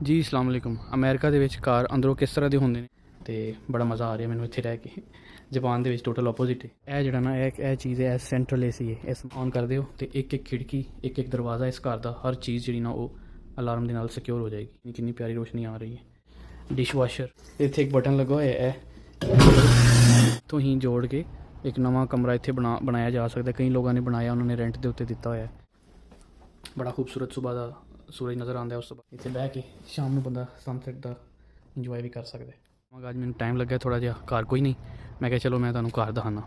ਜੀ ਅਸਲਾਮ ਵਾਲੇਕੁਮ। ਅਮਰੀਕਾ ਦੇ ਵਿੱਚ ਕਾਰ ਅੰਦਰੋਂ ਕਿਸ ਤਰ੍ਹਾਂ ਦੇ ਹੁੰਦੇ ਨੇ ਤੇ ਬੜਾ ਮਜ਼ਾ ਆ ਰਿਹਾ ਮੈਨੂੰ ਇੱਥੇ ਰਹਿ ਕੇ। ਜਾਪਾਨ ਦੇ ਵਿੱਚ ਟੋਟਲ ਆਪੋਜ਼ਿਟ ਹੈ। ਇਹ ਜਿਹੜਾ ਨਾ ਇਹ ਚੀਜ਼ ਹੈ, ਇਹ ਸੈਂਟਰਲ ਏਸੀ ਹੈ। ਇਸ ਔਨ ਕਰਦੇ ਹੋ ਤੇ ਇੱਕ ਇੱਕ ਖਿੜਕੀ, ਇੱਕ ਇੱਕ ਦਰਵਾਜ਼ਾ ਇਸ ਘਰ ਦਾ, ਹਰ ਚੀਜ਼ ਜਿਹੜੀ ਨਾ ਉਹ ਅਲਾਰਮ ਦੇ ਨਾਲ ਸਿਕਿਉਰ ਹੋ ਜਾਏਗੀ। ਕਿੰਨੀ ਪਿਆਰੀ ਰੋਸ਼ਨੀ ਆ ਰਹੀ ਹੈ। ਡਿਸ਼ ਵਾਸ਼ਰ, ਇੱਥੇ ਇੱਕ ਬਟਨ ਲੱਗਾ ਹੋਇਆ ਹੈ, ਇੱਥੋਂ ਹੀ ਜੋੜ ਕੇ ਇੱਕ ਨਵਾਂ ਕਮਰਾ ਇੱਥੇ ਬਣਾਇਆ ਜਾ ਸਕਦਾ। ਕਈ ਲੋਕਾਂ ਨੇ ਬਣਾਇਆ, ਉਹਨਾਂ ਨੇ ਰੈਂਟ ਦੇ ਉੱਤੇ ਦਿੱਤਾ ਹੋਇਆ। ਬੜਾ ਖੂਬਸੂਰਤ ਸੁਬਾਹ ਦਾ ਸੂਰਜ ਨਜ਼ਰ ਆਉਂਦਾ ਉਸ ਤੋਂ ਬਾਅਦ ਇੱਥੇ ਬਹਿ ਕੇ ਸ਼ਾਮ ਨੂੰ ਬੰਦਾ ਸਨਸੈਟ ਦਾ ਇੰਜੋਏ ਵੀ ਕਰ ਸਕਦਾ। ਮਗਰ ਅੱਜ ਮੈਨੂੰ ਟਾਈਮ ਲੱਗਿਆ ਥੋੜ੍ਹਾ ਜਿਹਾ, ਘਰ ਕੋਈ ਨਹੀਂ, ਮੈਂ ਕਿਹਾ ਚਲੋ ਮੈਂ ਤੁਹਾਨੂੰ ਘਰ ਦਿਖਾਉਂਦਾ।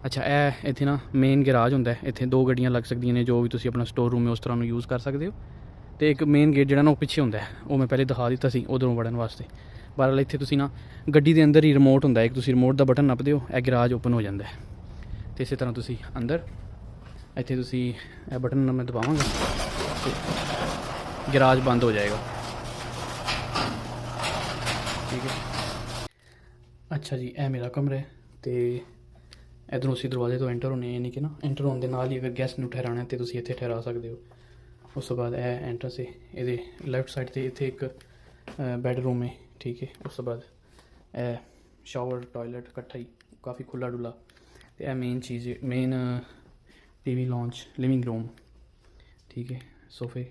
ਅੱਛਾ, ਇਹ ਇੱਥੇ ਨਾ ਮੇਨ ਗੈਰਾਜ ਹੁੰਦਾ, ਇੱਥੇ ਦੋ ਗੱਡੀਆਂ ਲੱਗ ਸਕਦੀਆਂ ਨੇ, ਜੋ ਵੀ ਤੁਸੀਂ ਆਪਣਾ ਸਟੋਰ ਰੂਮ ਹੈ ਉਸ ਤਰ੍ਹਾਂ ਨੂੰ ਯੂਜ਼ ਕਰ ਸਕਦੇ ਹੋ। ਅਤੇ ਇੱਕ ਮੇਨ ਗੇਟ ਜਿਹੜਾ ਨਾ ਉਹ ਪਿੱਛੇ ਹੁੰਦਾ, ਉਹ ਮੈਂ ਪਹਿਲੇ ਦਿਖਾ ਦਿੱਤਾ ਸੀ ਉਧਰੋਂ ਵੜਨ ਵਾਸਤੇ। ਬਹਰਹਾਲ ਇੱਥੇ ਤੁਸੀਂ ਨਾ ਗੱਡੀ ਦੇ ਅੰਦਰ ਹੀ ਰਿਮੋਟ ਹੁੰਦਾ, ਇੱਕ ਤੁਸੀਂ ਰਿਮੋਟ ਦਾ ਬਟਨ ਨੱਪਦੇ ਹੋ, ਇਹ ਗੈਰਾਜ ਓਪਨ ਹੋ ਜਾਂਦਾ। ਅਤੇ ਇਸੇ ਤਰ੍ਹਾਂ ਤੁਸੀਂ ਅੰਦਰ ਇੱਥੇ ਤੁਸੀਂ ਇਹ ਬਟਨ ਮੈਂ ਦਬਾਵਾਂਗਾ ਤੇ ਗੈਰਾਜ ਬੰਦ ਹੋ ਜਾਏਗਾ। ਠੀਕ ਹੈ। ਅੱਛਾ ਜੀ, ਇਹ ਮੇਰਾ ਕਮਰਾ ਹੈ ਅਤੇ ਇੱਧਰੋਂ ਅਸੀਂ ਦਰਵਾਜ਼ੇ ਤੋਂ ਐਂਟਰ ਹੋਣੇ, ਯਾਨੀ ਕਿ ਨਾ ਐਂਟਰ ਹੋਣ ਦੇ ਨਾਲ ਹੀ ਅਗਰ ਗੈਸਟ ਨੂੰ ਠਹਿਰਾਉਣਾ ਤਾਂ ਤੁਸੀਂ ਇੱਥੇ ਠਹਿਰਾ ਸਕਦੇ ਹੋ। ਉਸ ਤੋਂ ਬਾਅਦ ਇਹ ਐਂਟਰੈਂਸ ਹੈ, ਇਹਦੇ ਲੈਫਟ ਸਾਈਡ 'ਤੇ ਇੱਥੇ ਇੱਕ ਬੈਡਰੂਮ ਹੈ। ਠੀਕ ਹੈ। ਉਸ ਤੋਂ ਬਾਅਦ ਇਹ ਸ਼ਾਵਰ ਟੋਇਲਟ ਇਕੱਠਾ ਹੀ, ਕਾਫੀ ਖੁੱਲ੍ਹਾ ਡੁੱਲਾ। ਅਤੇ ਇਹ ਮੇਨ ਚੀਜ਼, main TV launch, living room. ਠੀਕ ਹੈ। ਸੋਫੇ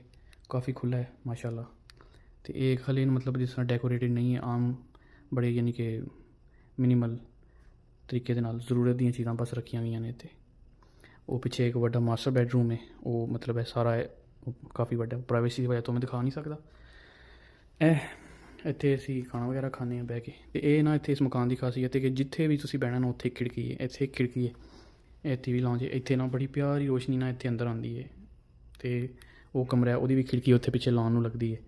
ਕਾਫੀ ਖੁੱਲ੍ਹਾ ਹੈ ਮਾਸ਼ਾਅੱਲਾ। ਅਤੇ ਇਹ ਖਾਲੀ ਮਤਲਬ ਜਿਸ ਤਰ੍ਹਾਂ ਡੈਕੋਰੇਟਿਡ ਨਹੀਂ ਹੈ, ਆਮ ਬੜੇ ਯਾਨੀ ਕਿ ਮਿਨੀਮਲ ਤਰੀਕੇ ਦੇ ਨਾਲ ਜ਼ਰੂਰਤ ਦੀਆਂ ਚੀਜ਼ਾਂ ਬਸ ਰੱਖੀਆਂ ਹੋਈਆਂ ਨੇ ਇੱਥੇ। ਉਹ ਪਿੱਛੇ ਇੱਕ ਵੱਡਾ ਮਾਸਟਰ ਬੈਡਰੂਮ ਹੈ, ਉਹ ਮਤਲਬ ਹੈ ਸਾਰਾ ਕਾਫੀ ਵੱਡਾ, ਪ੍ਰਾਈਵੇਸੀ ਦੀ ਵਜ੍ਹਾ ਤੋਂ ਮੈਂ ਦਿਖਾ ਨਹੀਂ ਸਕਦਾ। ਇੱਥੇ ਅਸੀਂ ਖਾਣਾ ਵਗੈਰਾ ਖਾਂਦੇ ਹਾਂ ਬਹਿ ਕੇ। ਅਤੇ ਇਹ ਨਾ ਇੱਥੇ ਇਸ ਮਕਾਨ ਦੀ ਖਾਸੀਅਤ ਹੈ ਕਿ ਜਿੱਥੇ ਵੀ ਤੁਸੀਂ ਬਹਿਣਾ ਨਾ ਉੱਥੇ ਖਿੜਕੀ ਹੈ, ਇੱਥੇ ਇੱਕ ਖਿੜਕੀ ਹੈ, ਇਹ ਟੀਵੀ ਲੌਂਜ ਹੈ। ਇੱਥੇ ਨਾ ਬੜੀ ਪਿਆਰੀ ਰੋਸ਼ਨੀ ਨਾ ਇੱਥੇ ਅੰਦਰ ਆਉਂਦੀ ਹੈ। ਅਤੇ ਉਹ ਕਮਰਾ, ਉਹਦੀ ਵੀ ਖਿੜਕੀ ਉੱਥੇ ਪਿੱਛੇ ਲਾਉਣ ਨੂੰ ਲੱਗਦੀ ਹੈ।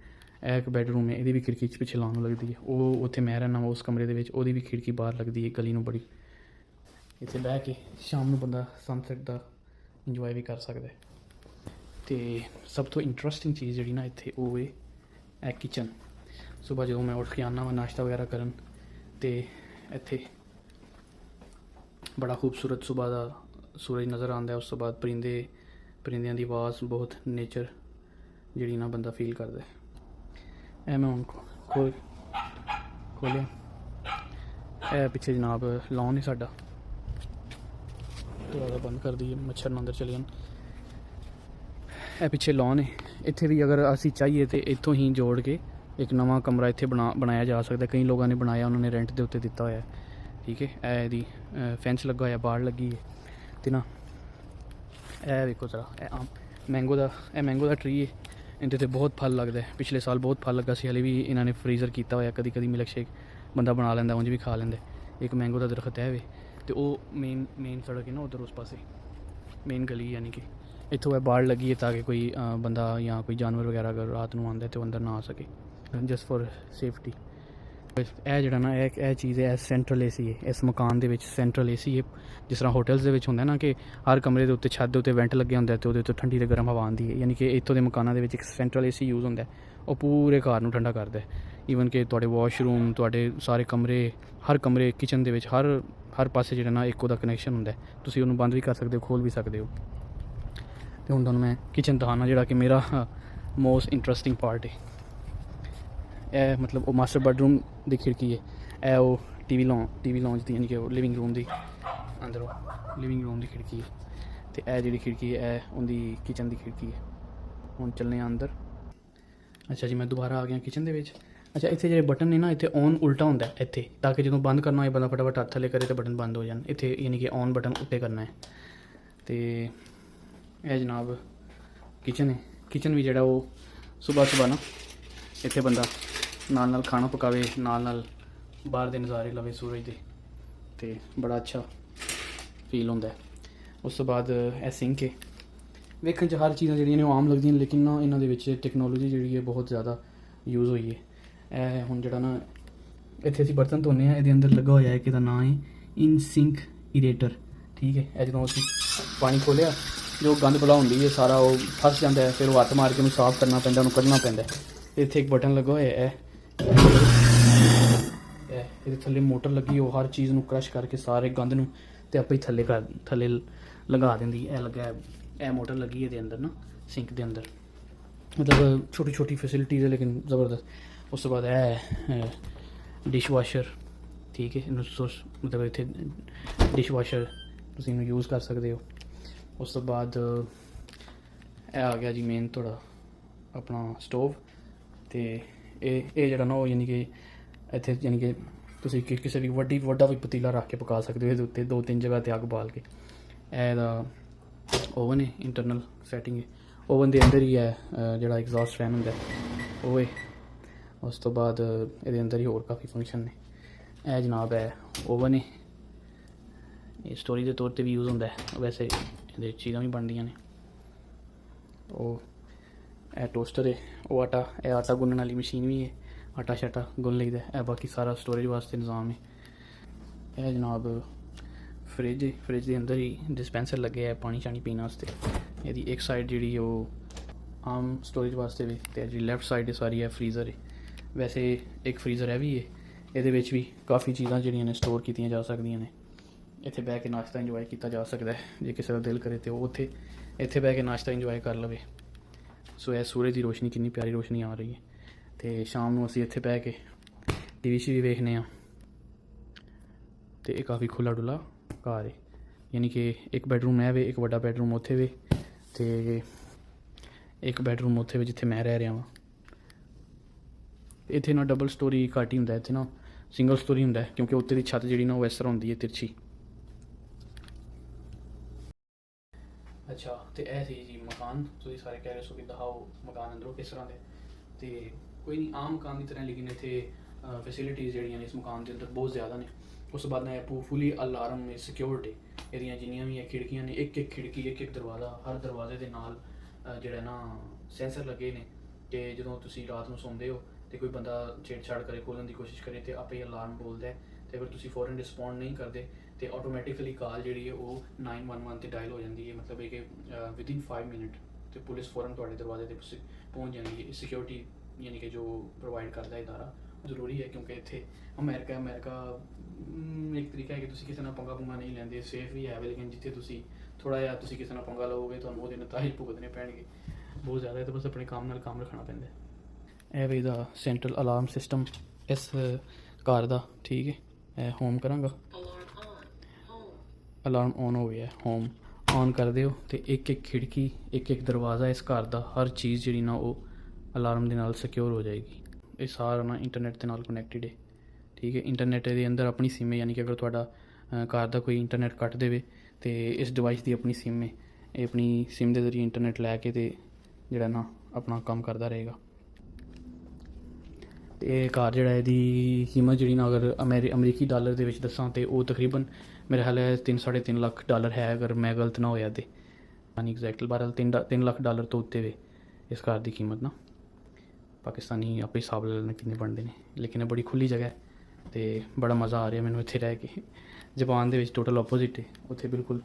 ਇਹ ਇੱਕ ਬੈਡਰੂਮ ਹੈ, ਇਹਦੀ ਵੀ ਖਿੜਕੀ ਪਿੱਛੇ ਲਾਉਣ ਨੂੰ ਲੱਗਦੀ ਹੈ। ਉਹ ਉੱਥੇ ਮੈਂ ਰਹਿਣਾ ਉਸ ਕਮਰੇ ਦੇ ਵਿੱਚ, ਉਹਦੀ ਵੀ ਖਿੜਕੀ ਬਾਹਰ ਲੱਗਦੀ ਹੈ ਗਲੀ ਨੂੰ ਬੜੀ। ਇੱਥੇ ਬਹਿ ਕੇ ਸ਼ਾਮ ਨੂੰ ਬੰਦਾ ਸਨਸੈਟ ਦਾ ਇੰਜੋਏ ਵੀ ਕਰ ਸਕਦਾ। ਅਤੇ ਸਭ ਤੋਂ ਇੰਟਰਸਟਿੰਗ ਚੀਜ਼ ਜਿਹੜੀ ਨਾ ਇੱਥੇ ਉਹ ਹੈ ਇਹ ਕਿਚਨ। ਸੁਬਾਹ ਜਦੋਂ ਮੈਂ ਉੱਠ ਕੇ ਆਉਂਦਾ ਵਾ ਨਾਸ਼ਤਾ ਵਗੈਰਾ ਕਰਨ, ਅਤੇ ਇੱਥੇ ਬੜਾ ਖੂਬਸੂਰਤ ਸੁਬਾਹ ਦਾ ਸੂਰਜ ਨਜ਼ਰ ਆਉਂਦਾ। ਉਸ ਤੋਂ ਬਾਅਦ ਪਰਿੰਦਿਆਂ ਦੀ ਆਵਾਜ਼, ਬਹੁਤ ਨੇਚਰ ਜਿਹੜੀ ਨਾ ਬੰਦਾ ਫੀਲ ਕਰਦਾ। ਇਹ ਮੈਂ ਹੁਣ ਖੋਲ੍ਹਿਆ, ਇਹ ਪਿੱਛੇ ਜਨਾਬ ਲੌਨ ਹੈ ਸਾਡਾ। ਦਰਵਾਜ਼ਾ ਬੰਦ ਕਰ ਦਈਏ, ਮੱਛਰ ਨਾ ਅੰਦਰ ਚਲੇ ਜਾਣ। ਇਹ ਪਿੱਛੇ ਲੌਨ ਹੈ, ਇੱਥੇ ਵੀ ਅਗਰ ਅਸੀਂ ਚਾਹੀਏ ਤਾਂ ਇੱਥੋਂ ਹੀ ਜੋੜ ਕੇ ਇੱਕ ਨਵਾਂ ਕਮਰਾ ਇੱਥੇ ਬਣਾਇਆ ਜਾ ਸਕਦਾ। ਕਈ ਲੋਕਾਂ ਨੇ ਬਣਾਇਆ, ਉਹਨਾਂ ਨੇ ਰੈਂਟ ਦੇ ਉੱਤੇ ਦਿੱਤਾ ਹੋਇਆ। ਠੀਕ ਹੈ। ਇਹ ਇਹਦੀ ਫੈਂਸ ਲੱਗਾ ਹੋਇਆ, ਬਾੜ ਲੱਗੀ ਹੈ। ਅਤੇ ਨਾ ਇਹ ਵੇਖੋ ਜ਼ਰਾ, ਇਹ ਮੈਂਗੋ ਦਾ ਟਰੀ ਹੈ। ਇਹਦੇ 'ਤੇ ਬਹੁਤ ਫਲ ਲੱਗਦਾ ਹੈ। ਪਿਛਲੇ ਸਾਲ ਬਹੁਤ ਫਲ ਲੱਗਾ ਸੀ, ਹਾਲੇ ਵੀ ਇਹਨਾਂ ਨੇ ਫਰੀਜ਼ਰ ਕੀਤਾ ਹੋਇਆ। ਕਦੀ ਕਦੀ ਮਿਲਕ ਸ਼ੇਕ ਬੰਦਾ ਬਣਾ ਲੈਂਦਾ, ਉਂਝ ਵੀ ਖਾ ਲੈਂਦਾ। ਇੱਕ ਮੈਂਗੋ ਦਾ ਦਰਖਤ ਹੈ ਵੇ, ਅਤੇ ਉਹ ਮੇਨ ਸੜਕ ਹੈ ਨਾ ਉੱਧਰ ਉਸ ਪਾਸੇ, ਮੇਨ ਗਲੀ, ਯਾਨੀ ਕਿ ਇੱਥੋਂ ਇਹ ਬਾੜ ਲੱਗੀ ਹੈ ਤਾਂ ਕਿ ਕੋਈ ਬੰਦਾ ਜਾਂ ਕੋਈ ਜਾਨਵਰ ਵਗੈਰਾ ਅਗਰ ਰਾਤ ਨੂੰ ਆਉਂਦਾ ਤਾਂ ਉਹ ਅੰਦਰ ਨਾ ਆ ਸਕੇ, ਜਸਟ ਫॉर ਸੇਫਟੀ। ਇਹ ਜਿਹੜਾ ਨਾ ਇਹ ਚੀਜ਼ ਹੈ, ਇਹ ਸੈਂਟਰਲ ਏਸੀ ਹੈ। ਇਸ ਮਕਾਨ ਦੇ ਵਿੱਚ ਸੈਂਟਰਲ ਏਸੀ ਹੈ। ਜਿਸ ਤਰ੍ਹਾਂ ਹੋਟਲਸ ਦੇ ਵਿੱਚ ਹੁੰਦਾ ਨਾ ਕਿ ਹਰ ਕਮਰੇ ਦੇ ਉੱਤੇ, ਛੱਤ ਦੇ ਉੱਤੇ ਵੈਂਟ ਲੱਗੇ ਹੁੰਦਾ ਅਤੇ ਉਹਦੇ ਉੱਤੇ ਠੰਡੀ ਅਤੇ ਗਰਮ ਹਵਾ ਆਉਂਦੀ ਹੈ, ਯਾਨੀ ਕਿ ਇੱਥੋਂ ਦੇ ਮਕਾਨਾਂ ਦੇ ਵਿੱਚ ਇੱਕ ਸੈਂਟਰਲ ਏਸੀ ਯੂਜ਼ ਹੁੰਦਾ। ਉਹ ਪੂਰੇ ਘਰ ਨੂੰ ਠੰਡਾ ਕਰਦਾ। ਈਵਨ ਕਿ ਤੁਹਾਡੇ ਵਾਸ਼ਰੂਮ, ਤੁਹਾਡੇ ਸਾਰੇ ਕਮਰੇ, ਹਰ ਕਮਰੇ, ਕਿਚਨ ਦੇ ਵਿੱਚ ਹਰ ਪਾਸੇ ਜਿਹੜਾ ਨਾ ਇੱਕ ਉਹਦਾ ਕਨੈਕਸ਼ਨ ਹੁੰਦਾ। ਤੁਸੀਂ ਉਹਨੂੰ ਬੰਦ ਵੀ ਕਰ ਸਕਦੇ ਹੋ, ਖੋਲ੍ਹ ਵੀ ਸਕਦੇ ਹੋ। ਅਤੇ ਹੁਣ ਤੁਹਾਨੂੰ ਮੈਂ ਕਿਚਨ ਦਿਖਾਉਣਾ, ਜਿਹੜਾ ਕਿ ਮੇਰਾ ਮੋਸਟ ਇੰਟਰਸਟਿੰਗ ਪਾਰਟ ਹੈ। ਇਹ ਮਤਲਬ ਉਹ ਮਾਸਟਰ ਬੈਡਰੂਮ ਦੀ ਖਿੜਕੀ ਹੈ। ਇਹ ਉਹ ਟੀਵੀ ਲੌਂਜ ਦੀ, ਯਾਨੀ ਕਿ ਉਹ ਲਿਵਿੰਗ ਰੂਮ ਦੀ, ਅੰਦਰੋਂ ਲਿਵਿੰਗ ਰੂਮ ਦੀ ਖਿੜਕੀ ਹੈ। ਅਤੇ ਇਹ ਜਿਹੜੀ ਖਿੜਕੀ ਹੈ, ਇਹ ਉਹਦੀ ਕਿਚਨ ਦੀ ਖਿੜਕੀ ਹੈ। ਹੁਣ ਚੱਲਦੇ ਹਾਂ ਅੰਦਰ। ਅੱਛਾ ਜੀ, ਮੈਂ ਦੁਬਾਰਾ ਆ ਗਿਆ ਕਿਚਨ ਦੇ ਵਿੱਚ। ਅੱਛਾ, ਇੱਥੇ ਜਿਹੜੇ ਬਟਨ ਨੇ ਨਾ, ਇੱਥੇ ਔਨ ਉਲਟਾ ਹੁੰਦਾ ਇੱਥੇ, ਤਾਂ ਕਿ ਜਦੋਂ ਬੰਦ ਕਰਨਾ ਹੋਏ ਬੰਦਾ ਫਟਾਫਟ ਹੱਥ ਥੱਲੇ ਕਰੇ ਤਾਂ ਬਟਨ ਬੰਦ ਹੋ ਜਾਣ। ਇੱਥੇ ਯਾਨੀ ਕਿ ਔਨ ਬਟਨ ਉੱਤੇ ਕਰਨਾ ਹੈ। ਅਤੇ ਇਹ ਜਨਾਬ ਕਿਚਨ ਹੈ। ਕਿਚਨ ਵੀ ਜਿਹੜਾ ਉਹ ਸੁਬਾਹ ਨਾ ਇੱਥੇ ਬੰਦਾ ਨਾਲ ਖਾਣਾ ਪਕਾਵੇ, ਨਾਲ ਬਾਹਰ ਦੇ ਨਜ਼ਾਰੇ ਲਵੇ ਸੂਰਜ ਦੇ, ਅਤੇ ਬੜਾ ਅੱਛਾ ਫੀਲ ਹੁੰਦਾ। ਉਸ ਤੋਂ ਬਾਅਦ ਇਹ ਸਿੰਕ ਹੈ। ਵੇਖਣ 'ਚ ਹਰ ਚੀਜ਼ਾਂ ਜਿਹੜੀਆਂ ਨੇ ਉਹ ਆਮ ਲੱਗਦੀਆਂ, ਲੇਕਿਨ ਨਾ ਇਹਨਾਂ ਦੇ ਵਿੱਚ ਟੈਕਨੋਲੋਜੀ ਜਿਹੜੀ ਹੈ ਬਹੁਤ ਜ਼ਿਆਦਾ ਯੂਜ਼ ਹੋਈ ਹੈ। ਇਹ ਹੁਣ ਜਿਹੜਾ ਨਾ ਇੱਥੇ ਅਸੀਂ ਬਰਤਨ ਧੋਂਦੇ ਹਾਂ, ਇਹਦੇ ਅੰਦਰ ਲੱਗਾ ਹੋਇਆ ਹੈ ਕਿ ਇਹਦਾ ਨਾਂ ਹੈ ਇਨ ਸਿੰਕ ਇਰੇਟਰ। ਠੀਕ ਹੈ। ਇਹ ਜਦੋਂ ਅਸੀਂ ਪਾਣੀ ਖੋਲ੍ਹਿਆ, ਜੋ ਗੰਦ ਬਲਾ ਹੁੰਦੀ ਹੈ ਸਾਰਾ ਉਹ ਫਸ ਜਾਂਦਾ ਹੈ, ਫਿਰ ਉਹ ਹੱਥ ਮਾਰ ਕੇ ਉਹਨੂੰ ਸਾਫ਼ ਕਰਨਾ ਪੈਂਦਾ, ਉਹਨੂੰ ਕੱਢਣਾ ਪੈਂਦਾ। ਇੱਥੇ ਇੱਕ ਬਟਨ ਲੱਗਾ ਹੋਇਆ ਹੈ, ਇਹਦੇ ਥੱਲੇ ਮੋਟਰ ਲੱਗੀ, ਉਹ ਹਰ ਚੀਜ਼ ਨੂੰ ਕ੍ਰਸ਼ ਕਰਕੇ ਸਾਰੇ ਗੰਦ ਨੂੰ ਅਤੇ ਆਪੇ ਹੀ ਥੱਲੇ ਲਗਾ ਦਿੰਦੀ। ਇਹ ਲੱਗਾ, ਇਹ ਮੋਟਰ ਲੱਗੀ ਇਹਦੇ ਅੰਦਰ ਨਾ, ਸਿੰਕ ਦੇ ਅੰਦਰ। मतलब छोटी छोटी फैसिलिटीज़ है लेकिन ज़बरदस्त। उस तो बाद है डिश वाशर, ठीक है, मतलब इतने डिश वाशर तुम इन्हें यूज़ कर सकते हो। उस तो बाद ਇਹ आ गया जी मेन थोड़ा अपना स्टोव। तो ये जरा ना वो यानी कि इतने यानी कि तुम किसी भी वड्डा भी पतीला रख के पका सकते हो। ये उत्ते 2-3 जगह ते अग बाल के। ਇਹਦਾ ओवन है, इंटरनल सैटिंग है। ओवन के अंदर ही है जोड़ा एग्जॉस्ट फैन होंगे वो है। उस तो बाद ये अंदर ही होर काफ़ी फंक्शन ने। यह जनाब है ओवन है, ये स्टोरेज के तौर पर भी यूज़ होता है, वैसे ये चीज़ा भी बनदियां ने। वो ए टोस्टर है, वो आटा गुनने वाली मशीन भी है, आटा शाटा गुन लईदा है। बाकी सारा स्टोरेज वास्ते निज़ाम है। यह जनाब फ्रिज है, फ्रिज के अंदर ही डिस्पेंसर लगे है पानी शानी पीने वास्ते। यदि एक साइड जी वो आम स्टोरेज वास्ते भी, तो जी लैफ्ट साइड सारी है फ्रीज़र है। वैसे एक फ्रीज़र है भी है, ये भी काफ़ी चीज़ां जिहड़ियां ने स्टोर कीतियां जा सकदियां ने। इत्थे बह के नाश्ता इंजॉय किया जा सकता है, जे किसी का दिल करे तो वो इत्थे बह के नाश्ता इंजॉय कर लवे। सो यह सूरज की रोशनी कितनी प्यारी रोशनी आ रही है। तो शाम को असीं इत्थे बह के टीवी शी भी वेखने आ। तो यह काफ़ी खुला डुला घर है, यानी कि एक बैडरूम है वे, एक बड़ा बैडरूम उत्थे वे, तो एक बैडरूम उत्थे वे जिथे मैं रह रहा वहाँ। इत्थे ना डबल स्टोरी घट ही होंदा, इत्थे ना सिंगल स्टोरी होंदा है, क्योंकि उत्ते दी छत जी ना वो इस तरह होंदी है तिरछी। अच्छा, तो यह सी जी मकान, तुम सारे कह रहे सो कि दिखाओ मकान अंदरों किस तरह के। तो कोई नहीं, आम मकान की तरह, लेकिन इतने फैसिलिटीज़ जड़ियाँ इस मकान के अंदर बहुत ज़्यादा ने। उस बाद में फुली अलार्म सिक्योरिटी, ये जिन्नियां भी खिड़कियां ने, एक एक खिड़की एक एक दरवाज़ा, हर दरवाजे के नाल जोड़ा ना सेंसर लगे ने। तो जो तुम रात को सौंदे हो तो कोई बंदा छेड़छाड़ करे, खोलने की कोशिश करे, तो आपे अलार्म बोलता है। तो अगर तुम फौरन रिस्पॉन्ड नहीं करते तो ऑटोमैटिकली कॉल जी है वो 911 से डायल हो जाती है। मतलब है कि विदिन 5 मिनट तो पुलिस फौरन थोड़े दरवाजे पर पहुँच जाती है। सिक्योरिटी यानी कि जो प्रोवाइड करता है इदारा जरूरी है, क्योंकि इतने अमेरिका एक तरीका है कि तुम किसी पंगा पुंगा नहीं लेंगे, सेफ भी है, लेकिन जिथे तुम थोड़ा जहा किसी पंगा लोगे तो वो नताज भुगतने पैणगे बहुत ज़्यादा है। तो बस अपने काम रखना पैंदा है। यह भी दा सेंट्रल अलार्म सिस्टम इस कार का, ठीक है। होम करांगा, अलार्म ऑन हो गया है। होम ऑन कर दो तो एक एक खिड़की एक एक दरवाज़ा इस घर का हर चीज़ जी ना वो अलार्म के नाल सिक्योर हो जाएगी। ये सारा ना इंटरनेट के नाल कनैक्टेड है, ठीक है। इंटरनेट के अंदर अपनी सिम है, यानी कि अगर थोड़ा घर का कोई इंटरनेट कट दे तो इस डिवाइस की अपनी सिम है, ये अपनी सिम के जरिए इंटरनेट लैके तो जोड़ा ना अपना काम करता रहेगा। तो ये कार जोड़ा इसकी कीमत जी ना अगर अमरीकी डॉलर के दसा तो वो तकरीबन मेरे ख्याल है 3-3.5 लाख डॉलर है, अगर मैं गलत ना होया तो। यानी एग्जैक्टली बहरहाल 3 लाख डॉलर तो उत्ते वे इस कार की कीमत ना। पाकिस्तानी आप हिसाब ले लेने कितने बनते हैं, लेकिन बड़ी खुली जगह है तो बड़ा मज़ा आ रहा मैंने इत्थे रह के। जापान के टोटल ऑपोजिट है, उत्थे बिल्कुल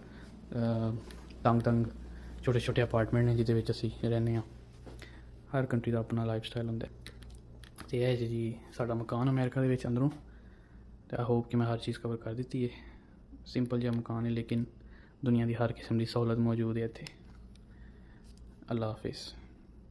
तंग छोटे छोटे अपार्टमेंट ने जिहदे विच असीं रहने। हर कंट्री का अपना लाइफ स्टाइल होंदा है। तो यह जी साडा मकान अमेरिका के अंदरों। तो आई होप कि मैं हर चीज़ कवर कर दी है। सिंपल जिहा मकान है, लेकिन दुनिया की हर किस्म की सहूलत मौजूद है इत्थे। अल्लाह हाफिज़।